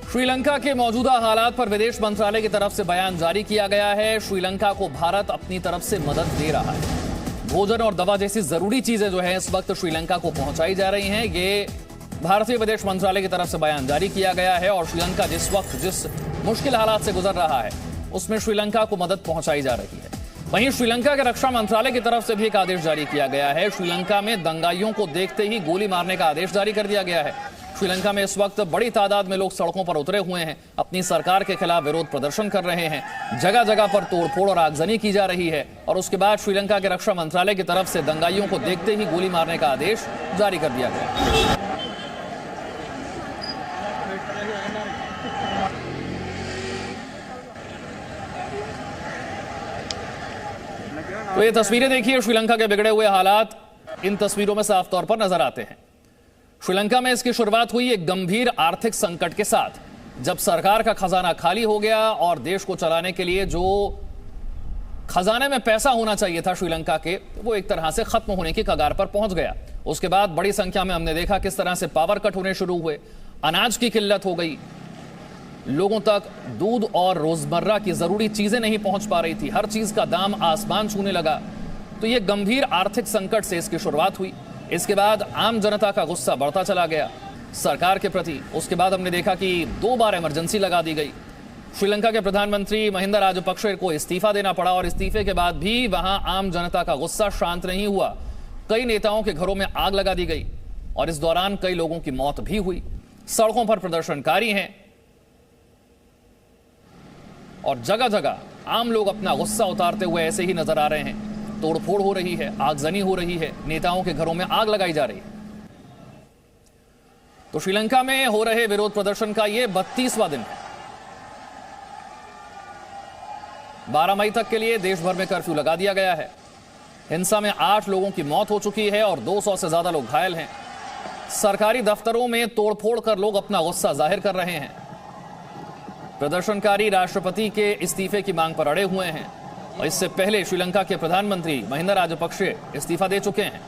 श्रीलंका के मौजूदा हालात पर विदेश मंत्रालय की तरफ से बयान जारी किया गया है। श्रीलंका को भारत अपनी तरफ से मदद दे रहा है। भोजन और दवा जैसी जरूरी चीजें जो है इस वक्त श्रीलंका को पहुंचाई जा रही हैं। ये भारतीय विदेश मंत्रालय की तरफ से बयान जारी किया गया है और श्रीलंका जिस मुश्किल हालात से गुजर रहा है उसमें श्रीलंका को मदद पहुंचाई जा रही है। वहीं श्रीलंका के रक्षा मंत्रालय की तरफ से भी एक आदेश जारी किया गया है। श्रीलंका में दंगाइयों को देखते ही गोली मारने का आदेश जारी कर दिया गया है। श्रीलंका में इस वक्त बड़ी तादाद में लोग सड़कों पर उतरे हुए हैं, अपनी सरकार के खिलाफ विरोध प्रदर्शन कर रहे हैं। जगह जगह पर तोड़फोड़ और आगजनी की जा रही है और उसके बाद श्रीलंका के रक्षा मंत्रालय की तरफ से दंगाइयों को देखते ही गोली मारने का आदेश जारी कर दिया गया। तो ये तस्वीरें देखिए, श्रीलंका के बिगड़े हुए हालात इन तस्वीरों में साफ तौर पर नजर आते हैं। श्रीलंका में इसकी शुरुआत हुई एक गंभीर आर्थिक संकट के साथ, जब सरकार का खजाना खाली हो गया और देश को चलाने के लिए जो खजाने में पैसा होना चाहिए था श्रीलंका के, वो एक तरह से खत्म होने की कगार पर पहुंच गया। उसके बाद बड़ी संख्या में हमने देखा किस तरह से पावर कट होने शुरू हुए, अनाज की किल्लत हो गई, लोगों तक दूध और रोजमर्रा की जरूरी चीजें नहीं पहुंच पा रही थी, हर चीज का दाम आसमान छूने लगा। तो ये गंभीर आर्थिक संकट से इसकी शुरुआत हुई। इसके बाद आम जनता का गुस्सा बढ़ता चला गया सरकार के प्रति। उसके बाद हमने देखा कि 2 बार इमरजेंसी लगा दी गई। श्रीलंका के प्रधानमंत्री महिंदा राजपक्षे को इस्तीफा देना पड़ा और इस्तीफे के बाद भी वहां आम जनता का गुस्सा शांत नहीं हुआ। कई नेताओं के घरों में आग लगा दी गई और इस दौरान कई लोगों की मौत भी हुई। सड़कों पर प्रदर्शनकारी हैं और जगह जगह आम लोग अपना गुस्सा उतारते हुए ऐसे ही नजर आ रहे हैं। तोड़फोड़ हो रही है, आगजनी हो रही है, नेताओं के घरों में आग लगाई जा रही है। तो श्रीलंका में हो रहे विरोध प्रदर्शन का यह 32वां दिन है। 12 मई तक के लिए देश भर में कर्फ्यू लगा दिया गया है। हिंसा में 8 लोगों की मौत हो चुकी है और 200 से ज्यादा लोग घायल हैं। सरकारी दफ्तरों में तोड़फोड़ कर लोग अपना गुस्सा जाहिर कर रहे हैं। प्रदर्शनकारी राष्ट्रपति के इस्तीफे की मांग पर अड़े हुए हैं और इससे पहले श्रीलंका के प्रधानमंत्री महिंदा राजपक्षे इस्तीफा दे चुके हैं।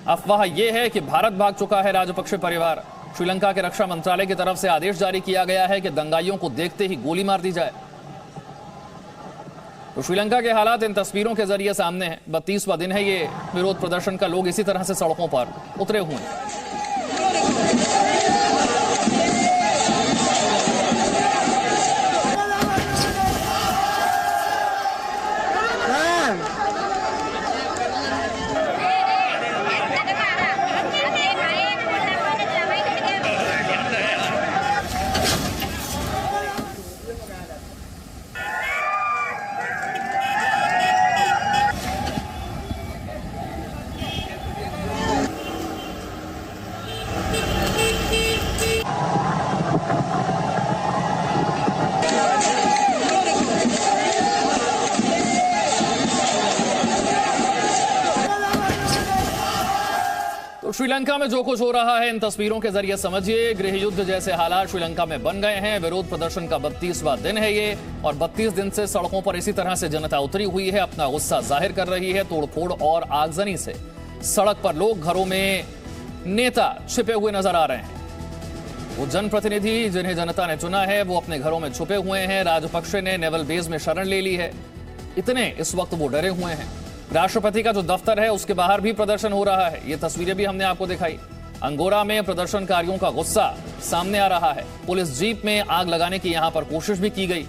अफवाह यह है कि भारत भाग चुका है राजपक्षे परिवार। श्रीलंका के रक्षा मंत्रालय की तरफ से आदेश जारी किया गया है कि दंगाइयों को देखते ही गोली मार दी जाए। तो श्रीलंका के हालात इन तस्वीरों के जरिए सामने हैं। 32वां दिन है ये विरोध प्रदर्शन का। लोग इसी तरह से सड़कों पर उतरे हुए हैं। श्रीलंका में जो कुछ हो रहा है इन तस्वीरों के जरिए समझिए, गृह युद्ध जैसे हालात श्रीलंका में बन गए हैं। विरोध प्रदर्शन का 32वां दिन है ये और 32 दिन से सड़कों पर इसी तरह से जनता उतरी हुई है, अपना गुस्सा जाहिर कर रही है। तोड़फोड़ और आगजनी से सड़क पर लोग, घरों में नेता छिपे हुए नजर आ रहे हैं। वो जनप्रतिनिधि जिन्हें जनता ने चुना है वो अपने घरों में छुपे हुए हैं। राजपक्षे ने नेवल बेस में शरण ले ली है, इतने इस वक्त वो डरे हुए हैं। राष्ट्रपति का जो दफ्तर है उसके बाहर भी प्रदर्शन हो रहा है। ये तस्वीरें भी हमने आपको दिखाई। अंगोरा में प्रदर्शनकारियों का गुस्सा सामने आ रहा है। पुलिस जीप में आग लगाने की यहां पर कोशिश भी की गई।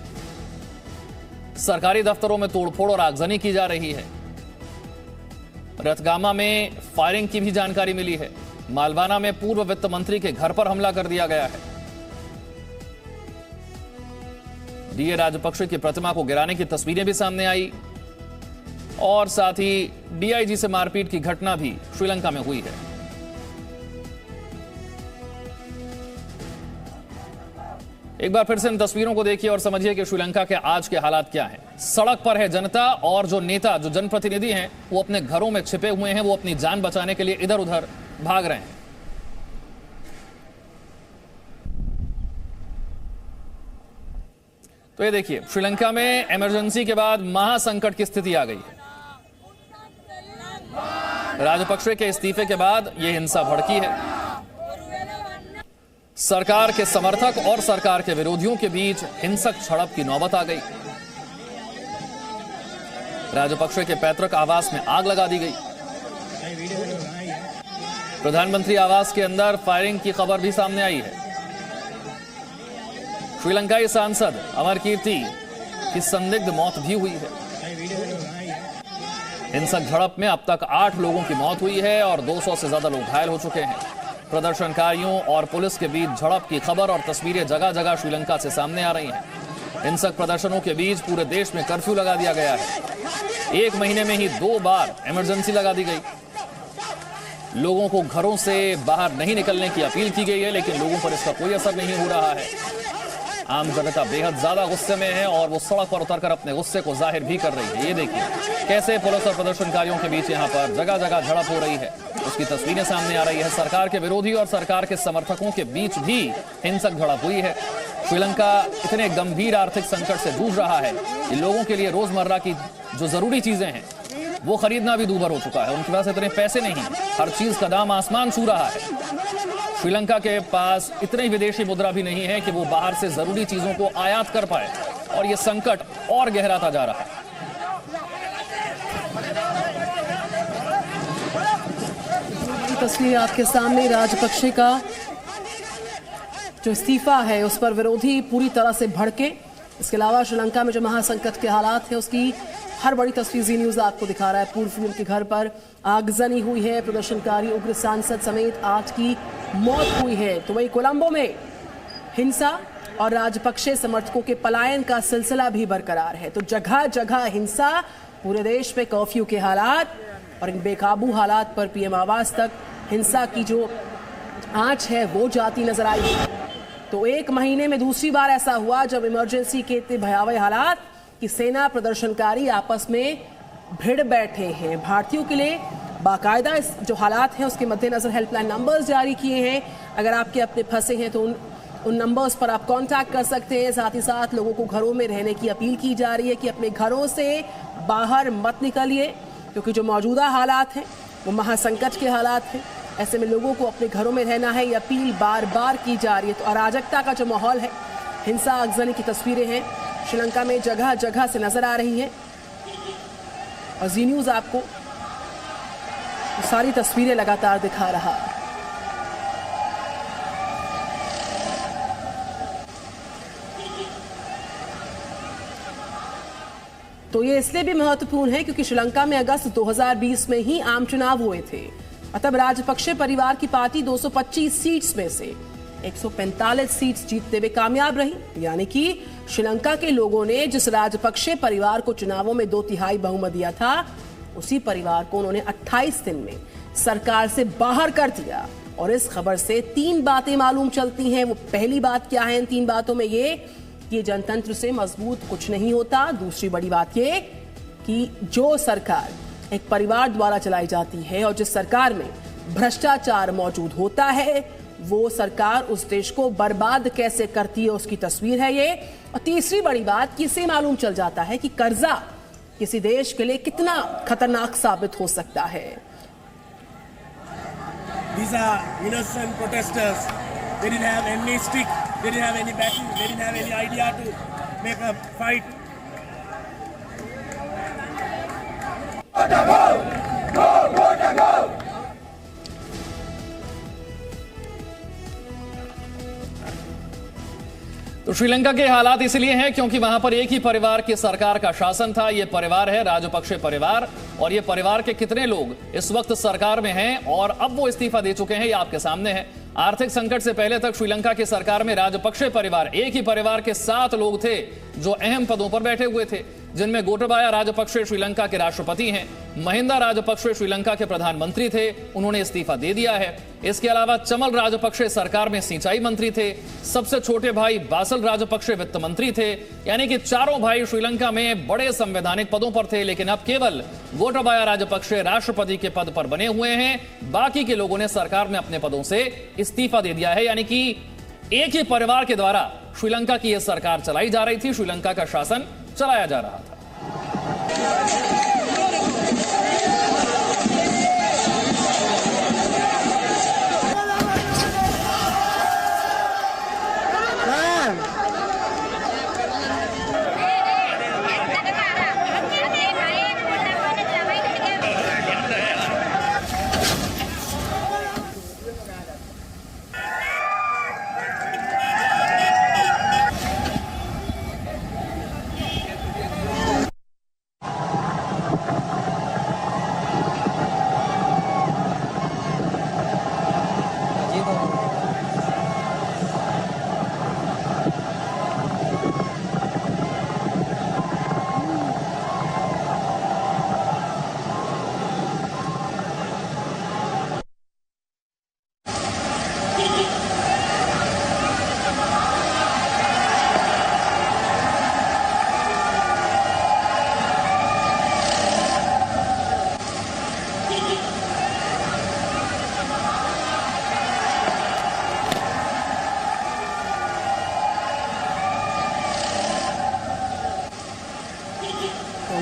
सरकारी दफ्तरों में तोड़फोड़ और आगजनी की जा रही है। रतगामा में फायरिंग की भी जानकारी मिली है। मालवाना में पूर्व वित्त मंत्री के घर पर हमला कर दिया गया है। डीए राजपक्षे की प्रतिमा को गिराने की तस्वीरें भी सामने आई और साथ ही डीआईजी से मारपीट की घटना भी श्रीलंका में हुई है। एक बार फिर से इन तस्वीरों को देखिए और समझिए कि श्रीलंका के आज के हालात क्या हैं। सड़क पर है जनता और जो नेता, जो जनप्रतिनिधि हैं वो अपने घरों में छिपे हुए हैं। वो अपनी जान बचाने के लिए इधर उधर भाग रहे हैं। तो ये देखिए, श्रीलंका में इमरजेंसी के बाद महासंकट की स्थिति आ गई है। राजपक्षे के इस्तीफे के बाद यह हिंसा भड़की है। सरकार के समर्थक और सरकार के विरोधियों के बीच हिंसक झड़प की नौबत आ गई। राजपक्षे के पैतृक आवास में आग लगा दी गई। प्रधानमंत्री आवास के अंदर फायरिंग की खबर भी सामने आई है। श्रीलंकाई सांसद अमर कीर्ति की संदिग्ध मौत भी हुई है। हिंसक झड़प में अब तक 8 लोगों की मौत हुई है और 200 से ज्यादा लोग घायल हो चुके हैं। प्रदर्शनकारियों और पुलिस के बीच झड़प की खबर और तस्वीरें जगह जगह श्रीलंका से सामने आ रही हैं। हिंसक प्रदर्शनों के बीच पूरे देश में कर्फ्यू लगा दिया गया है। 1 महीने में ही 2 बार इमरजेंसी लगा दी गई। लोगों को घरों से बाहर नहीं निकलने की अपील की गई है, लेकिन लोगों पर इसका कोई असर नहीं हो रहा है। आम जनता बेहद ज्यादा गुस्से में है और वो सड़क पर उतरकर अपने गुस्से को जाहिर भी कर रही है। ये देखिए कैसे पुलिस और प्रदर्शनकारियों के बीच यहाँ पर जगह जगह झड़प हो रही है, उसकी तस्वीरें सामने आ रही है। सरकार के विरोधी और सरकार के समर्थकों के बीच भी हिंसक झड़प हुई है। श्रीलंका इतने गंभीर आर्थिक संकट से जूझ रहा है कि लोगों के लिए रोजमर्रा की जो जरूरी चीजें हैं वो खरीदना भी दूभर हो चुका है। उनके पास इतने पैसे नहीं, हर चीज का दाम आसमान छू रहा है। श्रीलंका के पास इतनी विदेशी मुद्रा भी नहीं है कि वो बाहर से जरूरी चीजों को आयात कर पाए और ये संकट और गहराता जा रहा है। तस्वीर आपके सामने, राजपक्षे का जो इस्तीफा है उस पर विरोधी पूरी तरह से भड़के। इसके अलावा श्रीलंका में जो महासंकट के हालात है उसकी हर बड़ी तस्वीर जी न्यूज़ आपको दिखा रहा है। पूर्व पीएम के घर पर आगजनी हुई है, प्रदर्शनकारी उग्र सांसद समेत 8 की मौत हुई है। तो वहीं कोलंबो में हिंसा और राजपक्षे समर्थकों के पलायन का सिलसिला भी बरकरार है। तो जगह जगह हिंसा, पूरे देश में कर्फ्यू के हालात और इन बेकाबू हालात पर पीएम आवास तक हिंसा की जो आंच है वो जाती नजर आई। तो 1 महीने में दूसरी बार ऐसा हुआ जब इमरजेंसी के इतने भयावह हालात कि सेना प्रदर्शनकारी आपस में भिड़ बैठे हैं। भारतीयों के लिए बाकायदा इस जो हालात हैं उसके मद्देनजर हेल्पलाइन नंबर्स जारी किए हैं। अगर आपके अपने फंसे हैं तो उन नंबर्स पर आप कांटेक्ट कर सकते हैं। साथ ही साथ लोगों को घरों में रहने की अपील की जा रही है कि अपने घरों से बाहर मत निकलिए, क्योंकि जो मौजूदा हालात हैं वो महासंकट के हालात हैं। ऐसे में लोगों को अपने घरों में रहना है, ये अपील बार बार की जा रही है। तो अराजकता का जो माहौल है, हिंसा आगजनी की तस्वीरें हैं श्रीलंका में जगह जगह से नजर आ रही हैं और जी न्यूज़ आपको सारी तस्वीरें लगातार दिखा रहा है। तो ये इसलिए भी महत्वपूर्ण है क्योंकि श्रीलंका में अगस्त 2020 में ही आम चुनाव हुए थे। तब राजपक्षे परिवार की पार्टी 225 सीट्स में से 145 सीट्स जीतते हुए कामयाब रही। यानी कि श्रीलंका के लोगों ने जिस राजपक्षे परिवार को चुनावों में 2/3 बहुमत दिया था, उसी परिवार को उन्होंने 28 दिन में सरकार से बाहर कर दिया। और इस खबर से 3 बातें मालूम चलती हैं। वो पहली बात क्या है इन 3 बातों में, ये जनतंत्र से मजबूत कुछ नहीं होता। दूसरी बड़ी बात ये कि जो सरकार एक परिवार द्वारा चलाई जाती है और जिस सरकार में भ्रष्टाचार मौजूद होता है, वो सरकार उस देश को बर्बाद कैसे करती है उसकी तस्वीर है ये। और तीसरी बड़ी बात कि इससे मालूम चल जाता है कि कर्जा किसी देश के लिए कितना खतरनाक साबित हो सकता है। These are innocent protesters. They didn't have any stick. They didn't have any backing. They didn't have any idea to make a fight. तो श्रीलंका के हालात इसलिए हैं क्योंकि वहां पर एक ही परिवार की सरकार का शासन था। यह परिवार है राजपक्षे परिवार, और ये परिवार के कितने लोग इस वक्त सरकार में हैं और अब वो इस्तीफा दे चुके हैं, ये आपके सामने है। आर्थिक संकट से पहले तक श्रीलंका की सरकार में राजपक्षे परिवार, एक ही परिवार के 7 लोग थे जो अहम पदों पर बैठे हुए थे, जिनमें गोटाबाया राजपक्षे श्रीलंका के राष्ट्रपति हैं, महिंदा राजपक्षे श्रीलंका के प्रधानमंत्री थे, उन्होंने इस्तीफा दे दिया है। इसके अलावा चमल राजपक्षे सरकार में सिंचाई मंत्री थे, सबसे छोटे भाई बासल राजपक्षे वित्त मंत्री थे। यानी कि चारों भाई श्रीलंका में बड़े संवैधानिक पदों पर थे, लेकिन अब केवल गोटाबाया राजपक्षे राष्ट्रपति के पद पर बने हुए हैं। बाकी के लोगों ने सरकार में अपने पदों से इस्तीफा दे दिया है। यानी कि एक ही परिवार के द्वारा श्रीलंका की यह सरकार चलाई जा रही थी, श्रीलंका का शासन चलाया जा रहा था।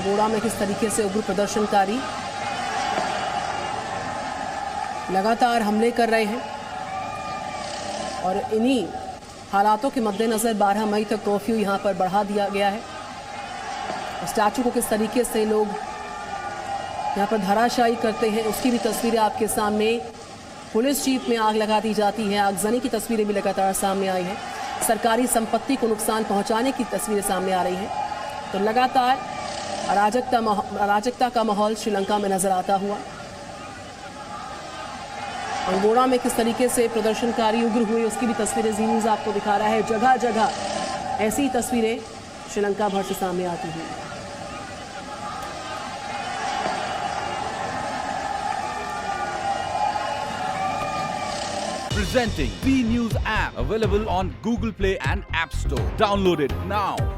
अंगोला में किस तरीके से उग्र प्रदर्शनकारी लगातार हमले कर रहे हैं और इन्हीं हालातों के मद्देनजर 12 मई तक कर्फ्यू यहां पर बढ़ा दिया गया है। स्टैचू को किस तरीके से लोग यहां पर धराशायी करते हैं उसकी भी तस्वीरें आपके सामने। पुलिस जीप में आग लगा दी जाती है, आगजनी की तस्वीरें भी लगातार सामने आई हैं। सरकारी संपत्ति को नुकसान पहुंचाने की तस्वीरें सामने आ रही हैं। तो लगातार अराजकता का माहौल श्रीलंका में नजर आता हुआ। अंगोला में किस तरीके से प्रदर्शनकारी उग्र हुए उसकी भी तस्वीरें जी न्यूज़ आपको दिखा रहा है। जगह जगह ऐसी तस्वीरें श्रीलंका भर से सामने आती हुई। Presenting B News app, available on Google Play and App Store. Download it now.